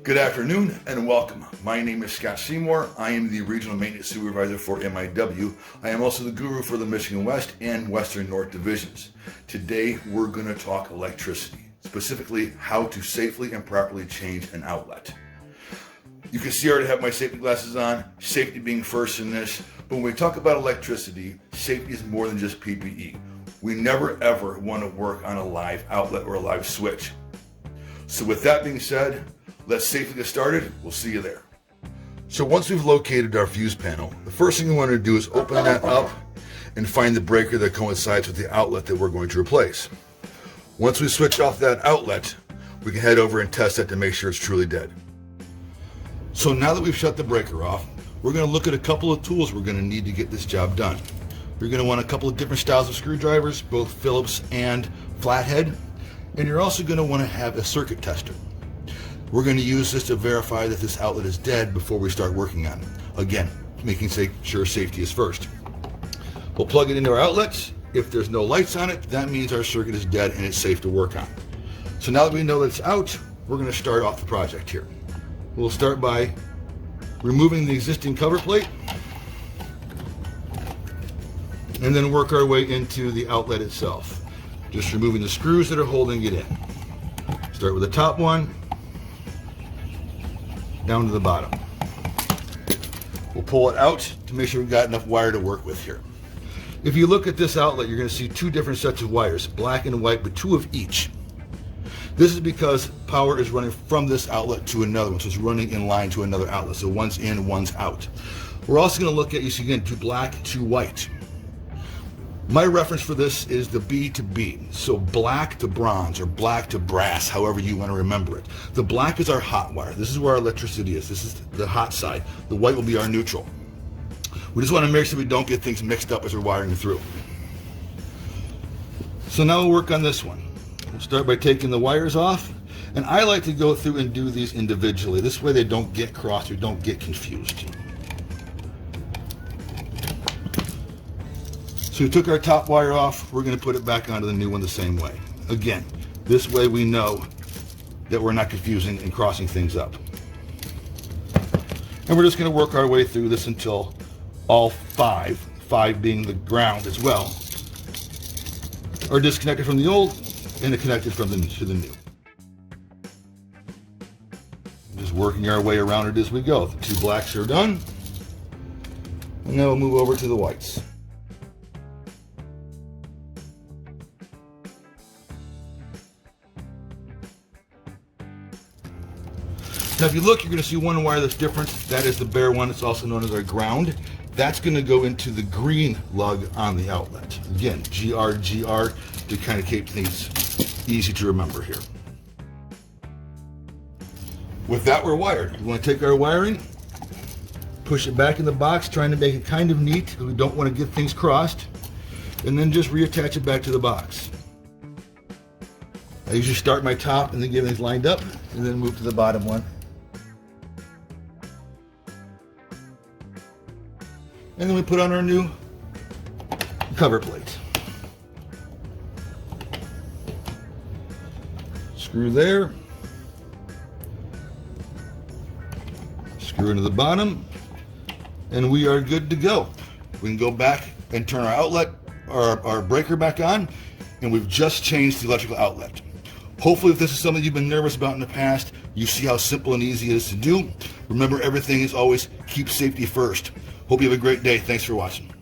Good afternoon and welcome. My name is Scott Seymour. I am the Regional Maintenance Supervisor for MIW. I am also the guru for the Michigan West and Western North Divisions. Today we're going to talk electricity, specifically how to safely and properly change an outlet. You can see I already have my safety glasses on, safety being first in this, but when we talk about electricity, safety is more than just PPE. We never ever want to work on a live outlet or a live switch. So with that being said, let's safely get started. We'll see you there. So once we've located our fuse panel, the first thing we want to do is open that up and find the breaker that coincides with the outlet that we're going to replace. Once we switch off that outlet, we can head over and test that to make sure it's truly dead. So now that we've shut the breaker off, we're going to look at a couple of tools we're going to need to get this job done. You're going to want a couple of different styles of screwdrivers, both Phillips and flathead, and you're also going to want to have a circuit tester. We're going to use this to verify that this outlet is dead before we start working on it. Again, making sure safety is first. We'll plug it into our outlets. If there's no lights on it, that means our circuit is dead and it's safe to work on. So now that we know that it's out, we're going to start off the project here. We'll start by removing the existing cover plate and then work our way into the outlet itself. Just removing the screws that are holding it in. Start with the top one, down to the bottom. We'll pull it out to make sure we've got enough wire to work with here. If you look at this outlet, you're going to see two different sets of wires, black and white, but two of each. This is because power is running from this outlet to another one, so it's running in line to another outlet. So one's in, one's out. We're also going to look at, you see again, two black, two white. My reference for this is the B to B, so black to bronze or black to brass, however you want to remember it. The black is our hot wire. This is where our electricity is. This is the hot side. The white will be our neutral. We just want to make sure we don't get things mixed up as we're wiring through. So now we'll work on this one. We'll start by taking the wires off, and I like to go through and do these individually. This way they don't get crossed or don't get confused. So we took our top wire off, we're going to put it back onto the new one the same way. Again, this way we know that we're not confusing and crossing things up. And we're just going to work our way through this until all five being the ground as well, are disconnected from the old and connected from to the new. Just working our way around it as we go. The two blacks are done. And now we'll move over to the whites. Now if you look, you're going to see one wire that's different. That is the bare one. It's also known as our ground. That's going to go into the green lug on the outlet. Again, GR to kind of keep things easy to remember here. With that, we're wired. We want to take our wiring, push it back in the box, trying to make it kind of neat because we don't want to get things crossed, and then just reattach it back to the box. I usually start my top and then get things lined up and then move to the bottom one. And then we put on our new cover plate. Screw there. Screw into the bottom. And we are good to go. We can go back and turn our outlet, our breaker back on, and we've just changed the electrical outlet. Hopefully if this is something you've been nervous about in the past, you see how simple and easy it is to do. Remember, everything is always keep safety first. Hope you have a great day. Thanks for watching.